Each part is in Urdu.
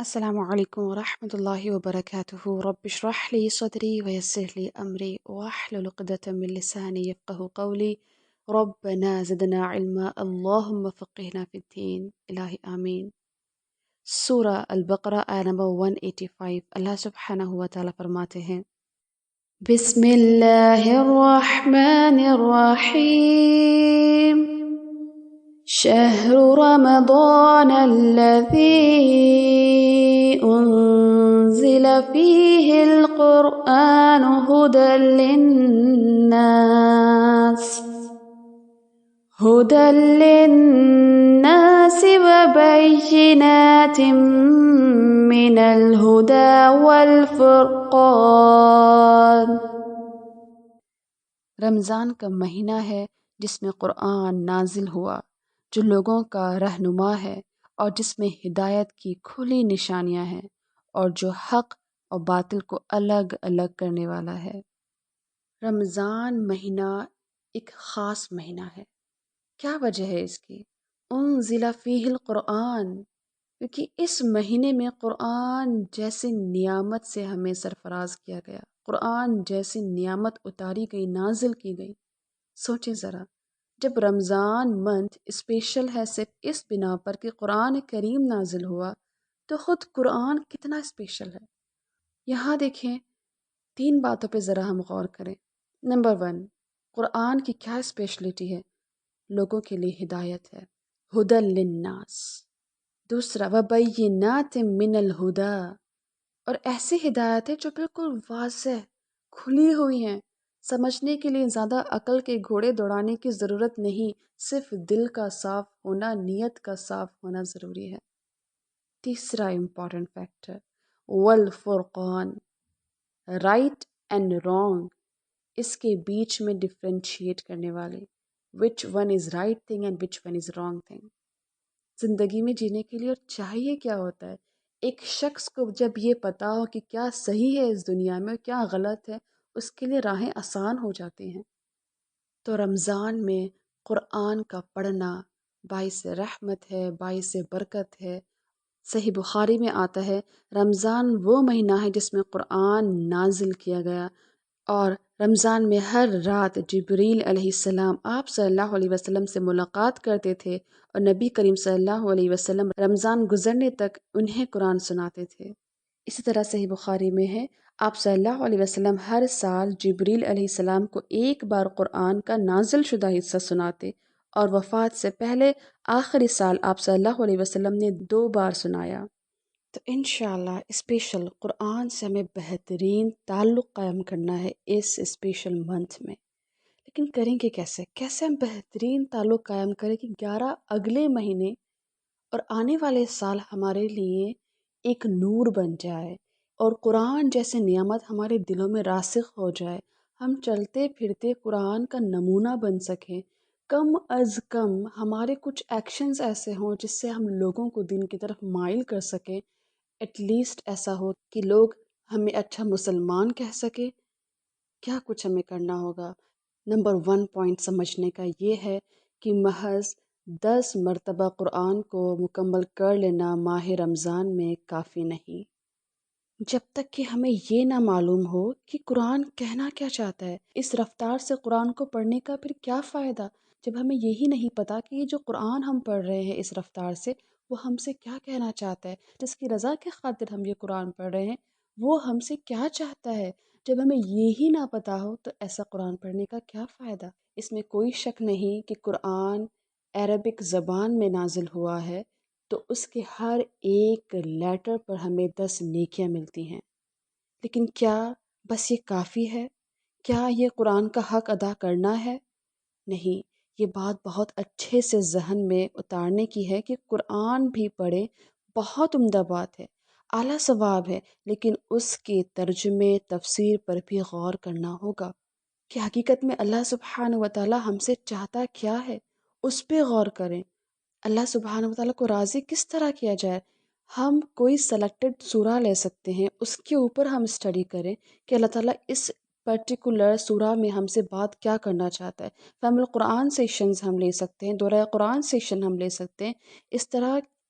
السلام عليكم ورحمة الله وبركاته. رب اشرح لي صدري ويسر لي أمري واحلل عقدة من لساني يفقه قولي. ربنا زدنا علما اللهم فقهنا في الدين. إلهي آمين. سورہ البقرہ آیہ نمبر 185. اللہ سبحانہ و تعالیٰ فرماتے ہیں بسم اللہ الرحمن الرحیم شهر رمضان الذي أنزل فيه القرآن هدى للناس وبينات من الهدى والفرقان. رمضان کا مہینہ ہے جس میں قرآن نازل ہوا، جو لوگوں کا رہنما ہے اور جس میں ہدایت کی کھلی نشانیاں ہیں، اور جو حق اور باطل کو الگ الگ کرنے والا ہے۔ رمضان مہینہ ایک خاص مہینہ ہے۔ کیا وجہ ہے اس کی؟ انزل فیہ القرآن، کیونکہ اس مہینے میں قرآن جیسے نعمت سے ہمیں سرفراز کیا گیا، قرآن جیسی نعمت اتاری گئی، نازل کی گئی۔ سوچیں ذرا، جب رمضان منتھ اسپیشل ہے صرف اس بنا پر کہ قرآن کریم نازل ہوا، تو خود قرآن کتنا اسپیشل ہے۔ یہاں دیکھیں، 3 باتوں پہ ذرا ہم غور کریں۔ نمبر 1، قرآن کی کیا اسپیشلٹی ہے؟ لوگوں کے لیے ہدایت ہے، ہدی للناس۔ دوسرا، وبینات من الہدا، اور ایسی ہدایت ہے جو بالکل واضح کھلی ہوئی ہیں، سمجھنے کے لیے زیادہ عقل کے گھوڑے دوڑانے کی ضرورت نہیں، صرف دل کا صاف ہونا، نیت کا صاف ہونا ضروری ہے۔ تیسرا امپورٹنٹ فیکٹر، والفرقان، رائٹ اینڈ رانگ، اس کے بیچ میں ڈفرینشیٹ کرنے والے، which one is right thing and which one is wrong thing. زندگی میں جینے کے لیے اور چاہیے کیا ہوتا ہے؟ ایک شخص کو جب یہ پتا ہو کہ کیا صحیح ہے اس دنیا میں اور کیا غلط ہے، اس کے لیے راہیں آسان ہو جاتی ہیں۔ تو رمضان میں قرآن کا پڑھنا باعث رحمت ہے، باعث برکت ہے۔ صحیح بخاری میں آتا ہے، رمضان وہ مہینہ ہے جس میں قرآن نازل کیا گیا، اور رمضان میں ہر رات جبریل علیہ السلام آپ صلی اللہ علیہ وسلم سے ملاقات کرتے تھے، اور نبی کریم صلی اللہ علیہ وسلم رمضان گزرنے تک انہیں قرآن سناتے تھے۔ اسی طرح صحیح بخاری میں ہے، آپ صلی اللہ علیہ وسلم ہر سال جبریل علیہ السلام کو ایک بار قرآن کا نازل شدہ حصہ سناتے، اور وفات سے پہلے آخری سال آپ صلی اللہ علیہ وسلم نے 2 بار سنایا۔ تو انشاءاللہ اسپیشل قرآن سے ہمیں بہترین تعلق قائم کرنا ہے اس اسپیشل منتھ میں۔ لیکن کریں گے کیسے ہم بہترین تعلق قائم کریں کہ 11 اگلے مہینے اور آنے والے سال ہمارے لیے ایک نور بن جائے، اور قرآن جیسے نعمت ہمارے دلوں میں راسخ ہو جائے، ہم چلتے پھرتے قرآن کا نمونہ بن سکیں، کم از کم ہمارے کچھ ایکشنز ایسے ہوں جس سے ہم لوگوں کو دین کی طرف مائل کر سکیں۔ ایٹ لیسٹ ایسا ہو کہ لوگ ہمیں اچھا مسلمان کہہ سکے۔ کیا کچھ ہمیں کرنا ہوگا؟ نمبر 1 پوائنٹ سمجھنے کا یہ ہے کہ محض 10 مرتبہ قرآن کو مکمل کر لینا ماہ رمضان میں کافی نہیں، جب تک کہ ہمیں یہ نہ معلوم ہو کہ قرآن کہنا کیا چاہتا ہے۔ اس رفتار سے قرآن کو پڑھنے کا پھر کیا فائدہ، جب ہمیں یہی نہیں پتا کہ یہ جو قرآن ہم پڑھ رہے ہیں اس رفتار سے، وہ ہم سے کیا کہنا چاہتا ہے، جس کی رضا کے خاطر ہم یہ قرآن پڑھ رہے ہیں، وہ ہم سے کیا چاہتا ہے۔ جب ہمیں یہی نہ پتا ہو تو ایسا قرآن پڑھنے کا کیا فائدہ؟ اس میں کوئی شک نہیں کہ قرآن عربک زبان میں نازل ہوا ہے، تو اس کے ہر ایک لیٹر پر ہمیں 10 نیکیاں ملتی ہیں۔ لیکن کیا بس یہ کافی ہے؟ کیا یہ قرآن کا حق ادا کرنا ہے؟ نہیں، یہ بات بہت اچھے سے ذہن میں اتارنے کی ہے کہ قرآن بھی پڑھیں، بہت عمدہ بات ہے، اعلیٰ ثواب ہے، لیکن اس کے ترجمے تفسیر پر بھی غور کرنا ہوگا کہ حقیقت میں اللہ سبحانہ و تعالی ہم سے چاہتا کیا ہے، اس پہ غور کریں۔ اللہ سبحانہ و تعالیٰ کو راضی کس طرح کیا جائے؟ ہم کوئی سلیکٹڈ سورہ لے سکتے ہیں، اس کے اوپر ہم اسٹڈی کریں کہ اللہ تعالیٰ اس پرٹیکولر سورہ میں ہم سے بات کیا کرنا چاہتا ہے۔ فہم القرآن سیشنز ہم لے سکتے ہیں، دورہ قرآن سیشن ہم لے سکتے ہیں۔ اس طرح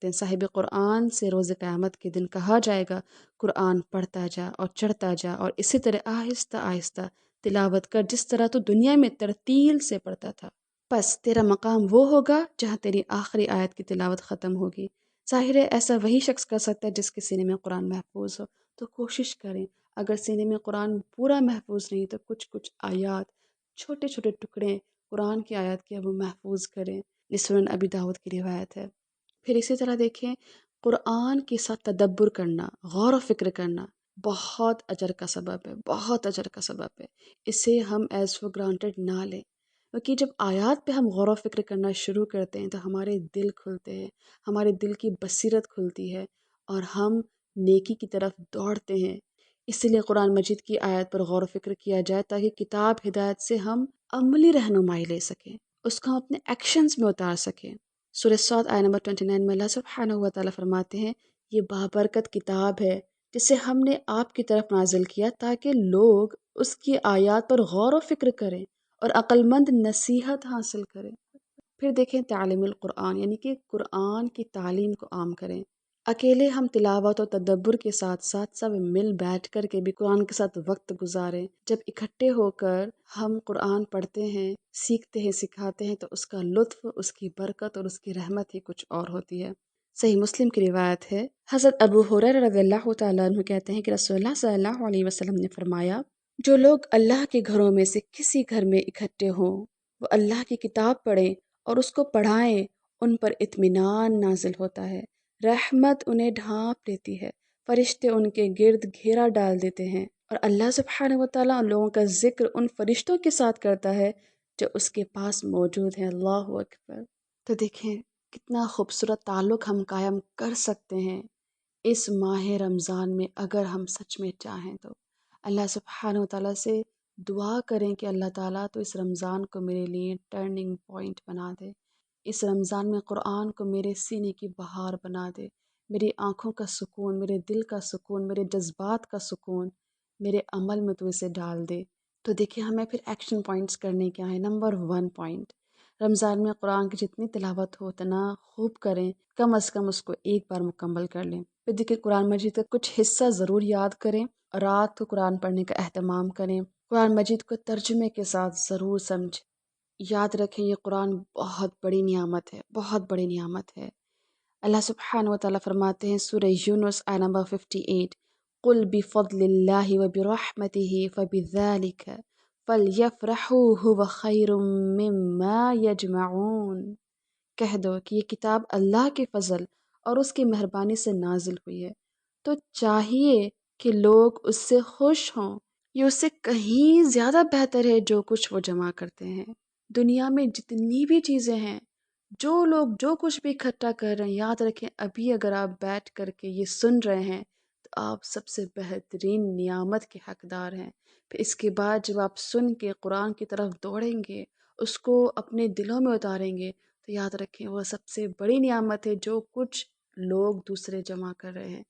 سکتے ہیں۔ صاحب قرآن سے روز قیامت کے دن کہا جائے گا قرآن پڑھتا جا اور چڑھتا جا، اور اسی طرح آہستہ آہستہ تلاوت کر جس طرح تو دنیا میں ترتیل سے پڑھتا تھا۔ بس تیرا مقام وہ ہوگا جہاں تیری آخری آیت کی تلاوت ختم ہوگی۔ ظاہر ہے ایسا وہی شخص کر سکتا ہے جس کے سینے میں قرآن محفوظ ہو، تو کوشش کریں اگر سینے میں قرآن پورا محفوظ نہیں تو کچھ کچھ آیات، چھوٹے چھوٹے ٹکڑے قرآن کی آیات کے وہ محفوظ کریں۔ یہ سنن ابی داؤد کی روایت ہے۔ پھر اسی طرح دیکھیں، قرآن کے ساتھ تدبر کرنا، غور و فکر کرنا بہت اجر کا سبب ہے، بہت اجر کا سبب ہے۔ اسے ہم ایز فور گرانٹیڈ نہ لیں، کیونکہ جب آیات پہ ہم غور و فکر کرنا شروع کرتے ہیں تو ہمارے دل کھلتے ہیں، ہمارے دل کی بصیرت کھلتی ہے اور ہم نیکی کی طرف دوڑتے ہیں۔ اسی لیے قرآن مجید کی آیت پر غور و فکر کیا جائے تاکہ کتاب ہدایت سے ہم عملی رہنمائی لے سکیں، اس کو ہم اپنے ایکشنز میں اتار سکیں۔ سورہ صاد آیت نمبر 29 میں اللہ سبحانہ و تعالیٰ فرماتے ہیں، یہ بابرکت کتاب ہے جسے ہم نے آپ کی طرف نازل کیا تاکہ لوگ اس کی آیات پر غور و فکر کریں اور عقل مند نصیحت حاصل کریں۔ پھر دیکھیں تعلیم القرآن، یعنی کہ قرآن کی تعلیم کو عام کریں۔ اکیلے ہم تلاوت و تدبر کے ساتھ ساتھ سب مل بیٹھ کر کے بھی قرآن کے ساتھ وقت گزاریں۔ جب اکٹھے ہو کر ہم قرآن پڑھتے ہیں، سیکھتے ہیں، سکھاتے ہیں تو اس کا لطف، اس کی برکت اور اس کی رحمت ہی کچھ اور ہوتی ہے۔ صحیح مسلم کی روایت ہے، حضرت ابو ہریرہ رضی اللہ تعالیٰ عنہ کہتے ہیں کہ رسول اللہ صلی اللہ علیہ وسلم نے فرمایا، جو لوگ اللہ کے گھروں میں سے کسی گھر میں اکٹھے ہوں، وہ اللہ کی کتاب پڑھیں اور اس کو پڑھائیں، ان پر اطمینان نازل ہوتا ہے، رحمت انہیں ڈھانپ لیتی ہے، فرشتے ان کے گرد گھیرا ڈال دیتے ہیں، اور اللہ سبحانہ و تعالیٰ ان لوگوں کا ذکر ان فرشتوں کے ساتھ کرتا ہے جو اس کے پاس موجود ہیں۔ اللہ اکبر۔ تو دیکھیں کتنا خوبصورت تعلق ہم قائم کر سکتے ہیں اس ماہ رمضان میں اگر ہم سچ میں چاہیں تو۔ اللہ سبحانہ و تعالیٰ سے دعا کریں کہ اللہ تعالیٰ تو اس رمضان کو میرے لیے ٹرننگ پوائنٹ بنا دے، اس رمضان میں قرآن کو میرے سینے کی بہار بنا دے، میری آنکھوں کا سکون، میرے دل کا سکون، میرے جذبات کا سکون میرے عمل میں تو اسے ڈال دے۔ تو دیکھیں ہمیں پھر ایکشن پوائنٹس کرنے کیا ہیں۔ نمبر 1 پوائنٹ، رمضان میں قرآن کی جتنی تلاوت ہو اتنا خوب کریں، کم از کم اس کو ایک بار مکمل کر لیں۔ پھر دیکھیں قرآن مجید کا کچھ حصہ ضرور یاد کریں، رات کو قرآن پڑھنے کا اہتمام کریں، قرآن مجید کو ترجمے کے ساتھ ضرور سمجھیں۔ یاد رکھیں یہ قرآن بہت بڑی نعمت ہے، بہت بڑی نعمت ہے۔ اللہ سبحانہ و تعالیٰ فرماتے ہیں سورہ یونس آیت نمبر 58، قُلْ بِفَضْلِ اللَّهِ وَبِرَحْمَتِهِ فَبِذَلِكَ فَلْيَفْرَحُوا هُوَ خَيْرٌ مِّمَّا يَجْمَعُونَ۔ کہہ دو کہ یہ کتاب اللہ کے فضل اور اس کی مہربانی سے نازل ہوئی ہے، تو چاہیے کہ لوگ اس سے خوش ہوں، یہ اس سے کہیں زیادہ بہتر ہے جو کچھ وہ جمع کرتے ہیں۔ دنیا میں جتنی بھی چیزیں ہیں، جو لوگ جو کچھ بھی اکٹھا کر رہے ہیں، یاد رکھیں ابھی اگر آپ بیٹھ کر کے یہ سن رہے ہیں تو آپ سب سے بہترین نعمت کے حقدار ہیں۔ پھر اس کے بعد جب آپ سن کے قرآن کی طرف دوڑیں گے، اس کو اپنے دلوں میں اتاریں گے، تو یاد رکھیں وہ سب سے بڑی نعمت ہے جو کچھ لوگ دوسرے جمع کر رہے ہیں۔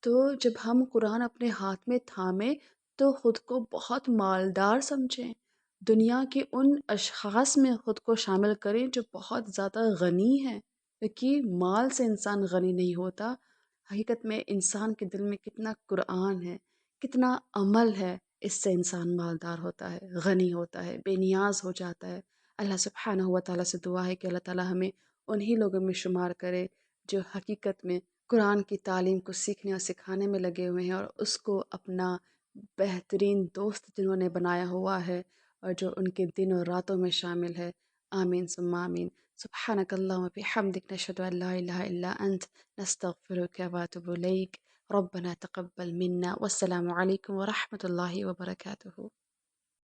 تو جب ہم قرآن اپنے ہاتھ میں تھامیں تو خود کو بہت مالدار سمجھیں، دنیا کے ان اشخاص میں خود کو شامل کریں جو بہت زیادہ غنی ہیں، کیونکہ مال سے انسان غنی نہیں ہوتا، حقیقت میں انسان کے دل میں کتنا قرآن ہے، کتنا عمل ہے، اس سے انسان مالدار ہوتا ہے، غنی ہوتا ہے، بے نیاز ہو جاتا ہے۔ اللہ سبحانہ و تعالیٰ سے دعا ہے کہ اللہ تعالیٰ ہمیں انہی لوگوں میں شمار کرے جو حقیقت میں قرآن کی تعلیم کو سیکھنے اور سکھانے میں لگے ہوئے ہیں اور اس کو اپنا بہترین دوست جنہوں نے بنایا ہوا ہے اور جو ان کے دن اور راتوں میں شامل ہے۔ آمین ثم آمین۔ سبحانک اللہم و بحمدک، نشہد ان لا الہ الا انت، نستغفرک و اتوب الیک۔ ربنا تقبل منا، والسلام علیکم ورحمۃ اللہ وبرکاتہ۔